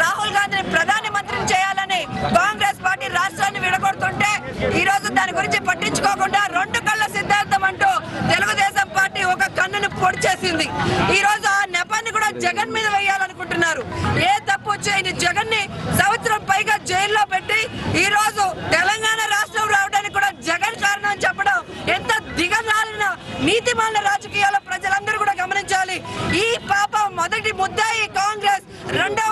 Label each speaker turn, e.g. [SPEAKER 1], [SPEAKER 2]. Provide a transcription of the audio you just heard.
[SPEAKER 1] రాహుల్ గాంధీని ప్రధానమంత్రిని చేయాలని కాంగ్రెస్ పార్టీ రాష్ట్రాన్ని విడగొడుతుంటే ఈ రోజు దాని గురించి పట్టించుకోకుండా రెండు కళ్ళ సిద్ధాంతం అంటూ తెలుగుదేశం పార్టీ ఒక కన్నుని పొడి చేసింది. ఈ రోజు ఆ నెపాన్ని కూడా జగన్ మీద వేయాలనుకుంటున్నారు. ఏ తప్పు చేయని జగన్ ని సంవత్సరం పైగా జైల్లో పెట్టి ఈ రోజు తెలంగాణ రాష్ట్రం రావడానికి కూడా జగన్ కారణం చెప్పడం ఎంత దిగజారిన నీతిమాలిన రాజకీయాల ప్రజలందరూ కూడా గమనించాలి. ఈ పాపం మొదటి ముద్దాయి కాంగ్రెస్, రెండవ